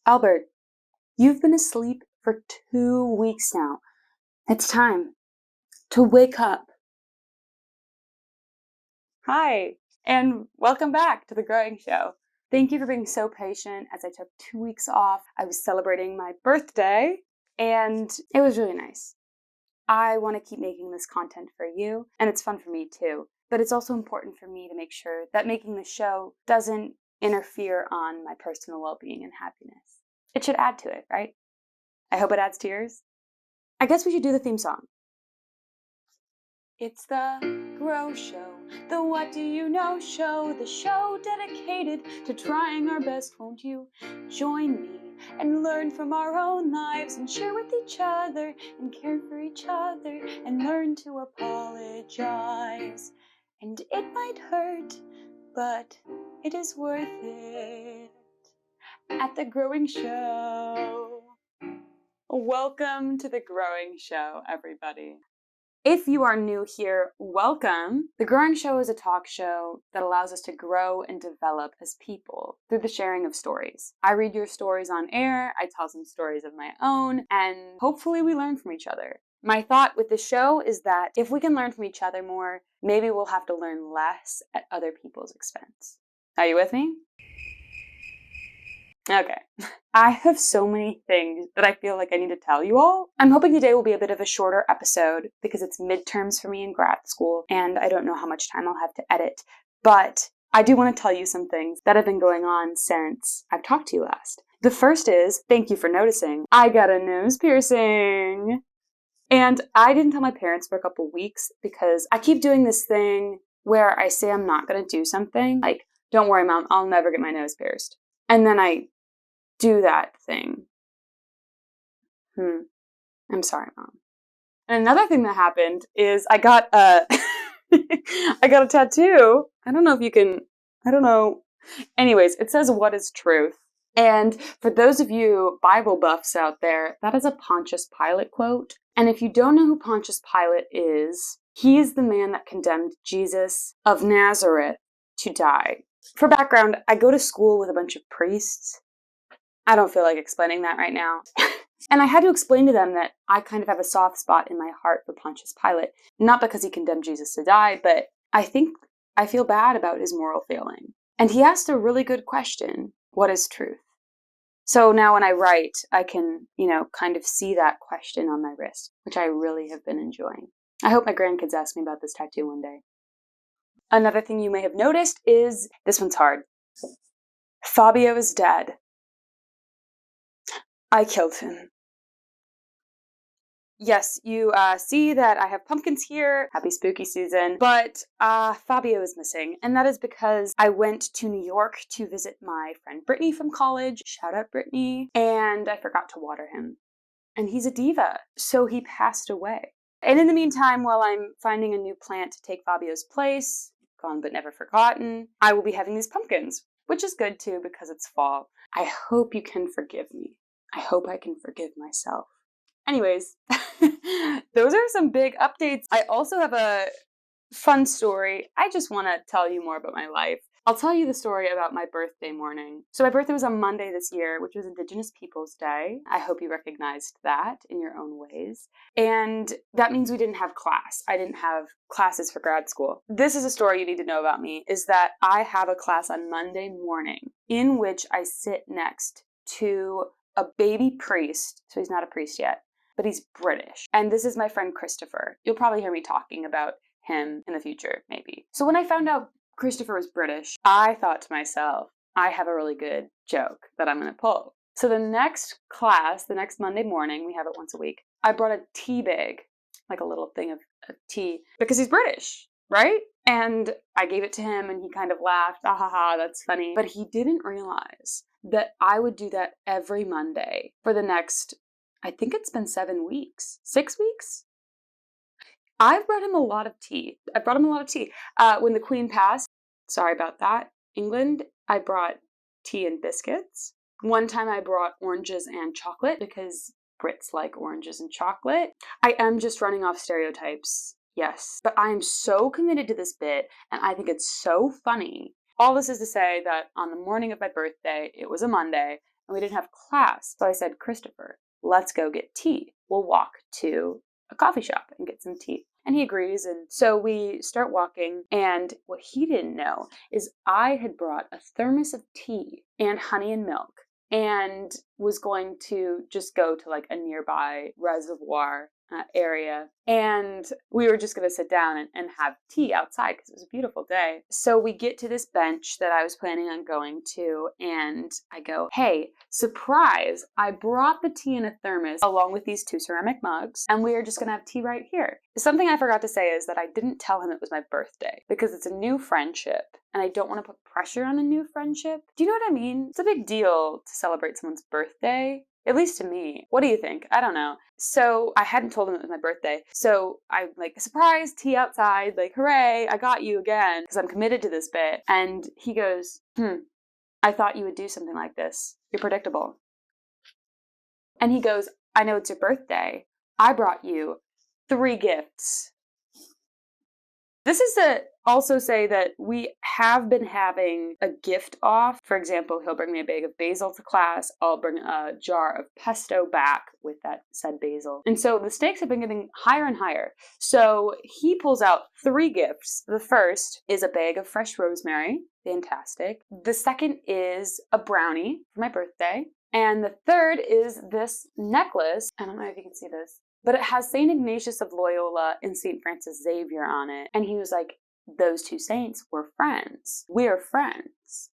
Albert, you've been asleep for 2 weeks now. It's time to wake up. Hi, and welcome back to The Growing Show. Thank you for being so patient as I took 2 weeks off. I was celebrating my birthday, and it was really nice. I want to keep making this content for you, and it's fun for me too. But it's also important for me to make sure that making the show doesn't interfere on my personal well-being and happiness. It should add to it, right? I hope it adds to yours. I guess we should do the theme song. It's the Grow Show, the What Do You Know Show, the show dedicated to trying our best. Won't you join me and learn from our own lives and share with each other and care for each other and learn to apologize? And it might hurt, but it is worth it. At The Growing Show. Welcome to The Growing Show, everybody. If you are new here, welcome. The Growing Show is a talk show that allows us to grow and develop as people through the sharing of stories. I read your stories on air, I tell some stories of my own, and hopefully we learn from each other. My thought with the show is that if we can learn from each other more, maybe we'll have to learn less at other people's expense. Are you with me? Okay. I have so many things that I feel like I need to tell you all. I'm hoping today will be a bit of a shorter episode because it's midterms for me in grad school and I don't know how much time I'll have to edit. But I do want to tell you some things that have been going on since I've talked to you last. The first is, thank you for noticing, I got a nose piercing. And I didn't tell my parents for a couple weeks because I keep doing this thing where I say I'm not going to do something. Like, don't worry, Mom, I'll never get my nose pierced. And then I do that thing. I'm sorry, Mom. And another thing that happened is I got a I got a tattoo. I don't know. Anyways, it says, "What is truth?" And for those of you Bible buffs out there, that is a Pontius Pilate quote. And if you don't know who Pontius Pilate is, he is the man that condemned Jesus of Nazareth to die. For background, I go to school with a bunch of priests. I don't feel like explaining that right now. And I had to explain to them that I kind of have a soft spot in my heart for Pontius Pilate. Not because he condemned Jesus to die, but I feel bad about his moral failing. And he asked a really good question. What is truth? So now when I write, I can, kind of see that question on my wrist, which I really have been enjoying. I hope my grandkids ask me about this tattoo one day. Another thing you may have noticed is, this one's hard. Fabio is dead. I killed him. Yes, you see that I have pumpkins here. Happy spooky season. But Fabio is missing. And that is because I went to New York to visit my friend Brittany from college. Shout out Brittany. And I forgot to water him. And he's a diva. So he passed away. And in the meantime, while I'm finding a new plant to take Fabio's place, gone but never forgotten, I will be having these pumpkins, which is good too because it's fall. I hope you can forgive me. I hope I can forgive myself. Anyways, those are some big updates. I also have a fun story. I just want to tell you more about my life. I'll tell you the story about my birthday morning. So my birthday was on Monday this year, which was Indigenous Peoples Day. I hope you recognized that in your own ways. And that means we didn't have class. I didn't have classes for grad school. This is a story you need to know about me, is that I have a class on Monday morning in which I sit next to a baby priest. So he's not a priest yet, but he's British. And this is my friend Christopher. You'll probably hear me talking about him in the future, maybe. So when I found out Christopher was British, I thought to myself, I have a really good joke that I'm going to pull. So the next class, the next Monday morning, we have it once a week, I brought a tea bag, like a little thing of tea, because he's British, right? And I gave it to him and he kind of laughed, ah ha ha, that's funny. But he didn't realize that I would do that every Monday for the next, I think it's been 7 weeks, 6 weeks? I've brought him a lot of tea. When the Queen passed, sorry about that, England, I brought tea and biscuits. One time I brought oranges and chocolate because Brits like oranges and chocolate. I am just running off stereotypes, yes. But I am so committed to this bit and I think it's so funny. All this is to say that on the morning of my birthday, it was a Monday, and we didn't have class. So I said, Christopher, let's go get tea. We'll walk to a coffee shop and get some tea. And he agrees, and so we start walking, and what he didn't know is I had brought a thermos of tea and honey and milk and was going to just go to like a nearby reservoir area, and we were just going to sit down and have tea outside because it was a beautiful day. So we get to this bench that I was planning on going to, and I go, hey, surprise, I brought the tea in a thermos along with these 2 ceramic mugs, and we are just going to have tea right here. Something I forgot to say is that I didn't tell him it was my birthday because it's a new friendship, and I don't want to put pressure on a new friendship. Do you know what I mean? It's a big deal to celebrate someone's birthday. At least to me. What do you think? I don't know. So I hadn't told him it was my birthday. So I'm like, surprise, tea outside. Like, hooray, I got you again. Because I'm committed to this bit. And he goes, I thought you would do something like this. You're predictable. And he goes, I know it's your birthday. I brought you 3 gifts. This is to also say that we have been having a gift off. For example, he'll bring me a bag of basil to class. I'll bring a jar of pesto back with that said basil. And so the stakes have been getting higher and higher. So he pulls out 3 gifts. The first is a bag of fresh rosemary. Fantastic. The second is a brownie for my birthday. And the third is this necklace. I don't know if you can see this, but it has St. Ignatius of Loyola and St. Francis Xavier on it. And he was like, those 2 saints were friends. We are friends.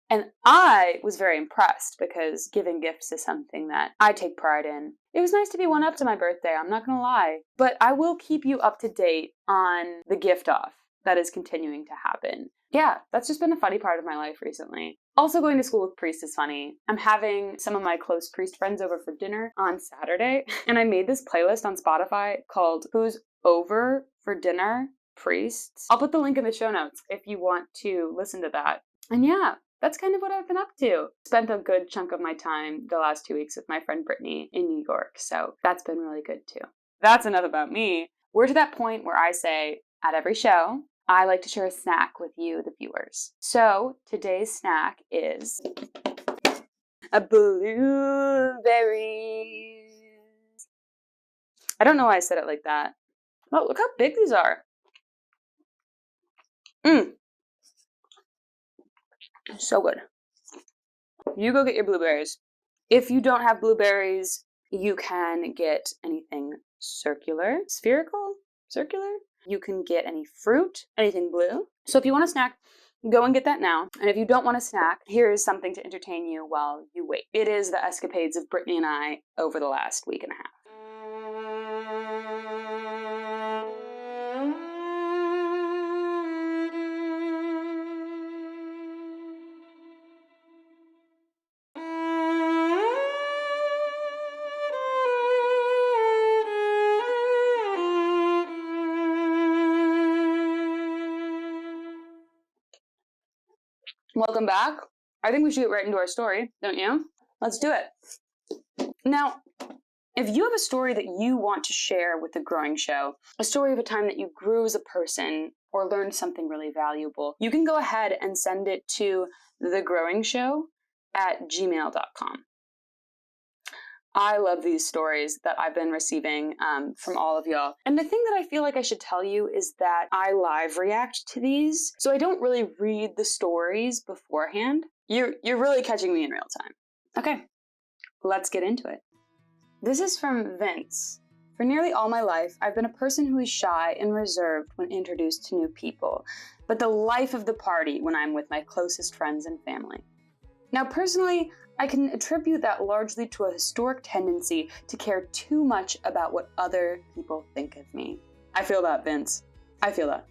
And I was very impressed because giving gifts is something that I take pride in. It was nice to be one up to my birthday, I'm not going to lie. But I will keep you up to date on the gift off that is continuing to happen. Yeah, that's just been a funny part of my life recently. Also, going to school with priests is funny. I'm having some of my close priest friends over for dinner on Saturday, and I made this playlist on Spotify called Who's Over for Dinner? Priests. I'll put the link in the show notes if you want to listen to that. And yeah, that's kind of what I've been up to. Spent a good chunk of my time the last 2 weeks with my friend Brittany in New York, so that's been really good too. That's enough about me. We're to that point where I say, at every show, I like to share a snack with you, the viewers. So today's snack is a blueberry. I don't know why I said it like that. Oh, look how big these are. So good. You go get your blueberries. If you don't have blueberries, you can get anything circular, spherical, circular. You can get any fruit, anything blue. So if you want a snack, go and get that now. And if you don't want a snack, here is something to entertain you while you wait. It is the escapades of Brittany and I over the last week and a half. Welcome back. I think we should get right into our story, don't you? Let's do it. Now, if you have a story that you want to share with The Growing Show, a story of a time that you grew as a person or learned something really valuable, you can go ahead and send it to thegrowingshow@gmail.com. I love these stories that I've been receiving from all of y'all. And the thing that I feel like I should tell you is that I live react to these, so I don't really read the stories beforehand. You're really catching me in real time. Okay, let's get into it. This is from Vince. For nearly all my life, I've been a person who is shy and reserved when introduced to new people, but the life of the party when I'm with my closest friends and family. Now, personally, I can attribute that largely to a historic tendency to care too much about what other people think of me. I feel that, Vince. I feel that.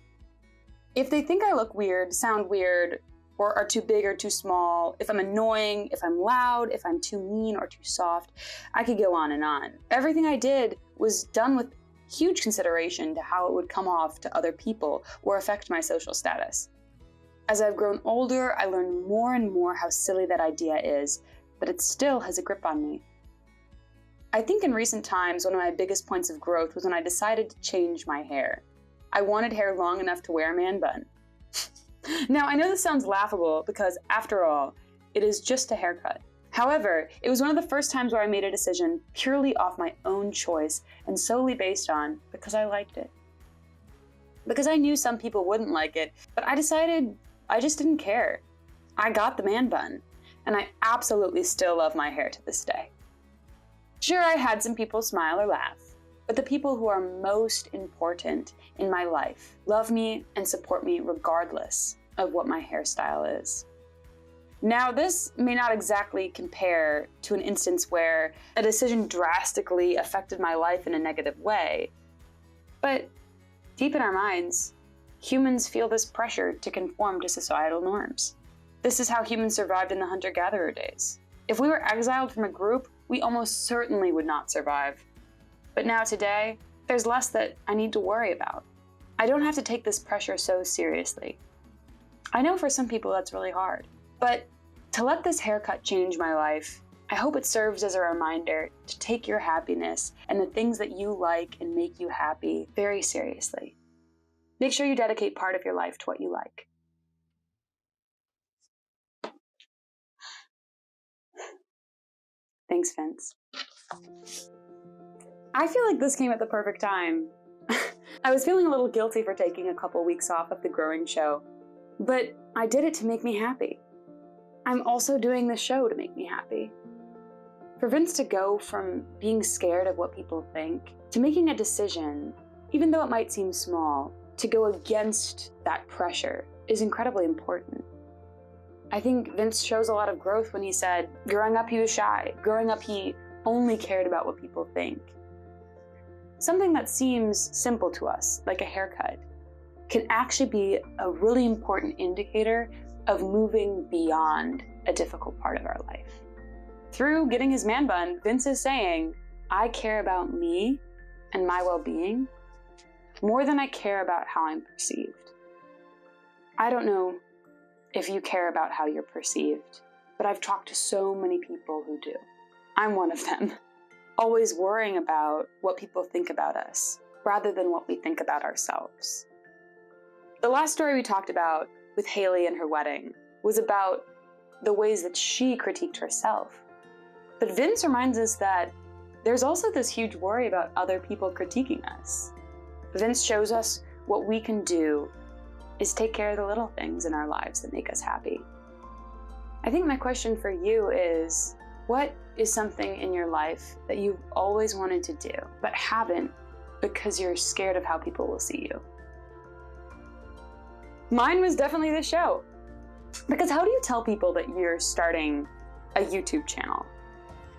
If they think I look weird, sound weird, or are too big or too small, if I'm annoying, if I'm loud, if I'm too mean or too soft, I could go on and on. Everything I did was done with huge consideration to how it would come off to other people or affect my social status. As I've grown older, I learned more and more how silly that idea is, but it still has a grip on me. I think in recent times, one of my biggest points of growth was when I decided to change my hair. I wanted hair long enough to wear a man bun. Now, I know this sounds laughable because, after all, It is just a haircut. However, it was one of the first times where I made a decision purely off my own choice and solely based on because I liked it. Because I knew some people wouldn't like it, but I decided I just didn't care. I got the man bun, and I absolutely still love my hair to this day. Sure, I had some people smile or laugh, but the people who are most important in my life love me and support me regardless of what my hairstyle is. Now, this may not exactly compare to an instance where a decision drastically affected my life in a negative way, but deep in our minds, humans feel this pressure to conform to societal norms. This is how humans survived in the hunter-gatherer days. If we were exiled from a group, we almost certainly would not survive. But now today, there's less that I need to worry about. I don't have to take this pressure so seriously. I know for some people that's really hard. But to let this haircut change my life, I hope it serves as a reminder to take your happiness and the things that you like and make you happy very seriously. Make sure you dedicate part of your life to what you like. Thanks, Vince. I feel like this came at the perfect time. I was feeling a little guilty for taking a couple weeks off of The Growing Show, but I did it to make me happy. I'm also doing this show to make me happy. For Vince to go from being scared of what people think to making a decision, even though it might seem small, to go against that pressure is incredibly important. I think Vince shows a lot of growth when he said, growing up he was shy. Growing up he only cared about what people think. Something that seems simple to us, like a haircut, can actually be a really important indicator of moving beyond a difficult part of our life. Through getting his man bun, Vince is saying, I care about me and my well-being more than I care about how I'm perceived. I don't know if you care about how you're perceived, but I've talked to so many people who do. I'm one of them, always worrying about what people think about us rather than what we think about ourselves. The last story we talked about with Haley and her wedding was about the ways that she critiqued herself. But Vince reminds us that there's also this huge worry about other people critiquing us. Vince shows us what we can do is take care of the little things in our lives that make us happy. I think my question for you is, what is something in your life that you've always wanted to do, but haven't because you're scared of how people will see you? Mine was definitely this show. Because how do you tell people that you're starting a YouTube channel?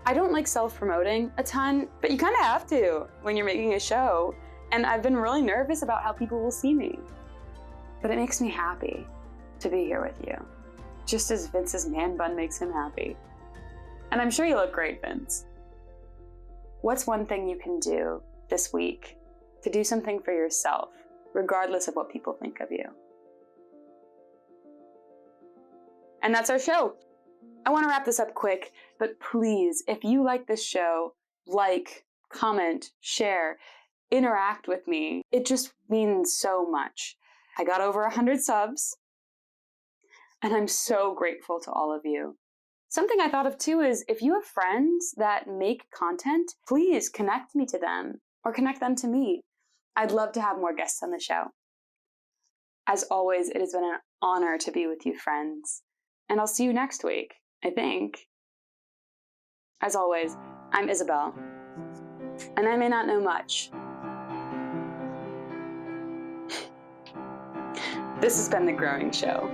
I don't like self-promoting a ton, but you kind of have to when you're making a show. And I've been really nervous about how people will see me. But it makes me happy to be here with you, just as Vince's man bun makes him happy. And I'm sure you look great, Vince. What's one thing you can do this week to do something for yourself, regardless of what people think of you? And that's our show. I want to wrap this up quick, but please, if you like this show, like, comment, share, interact with me. It just means so much. I got over 100 subs, and I'm so grateful to all of you. Something I thought of too is if you have friends that make content, please connect me to them or connect them to me. I'd love to have more guests on the show. As always, it has been an honor to be with you, friends. And I'll see you next week, I think. As always, I'm Isabel, and I may not know much. This has been The Growing Show.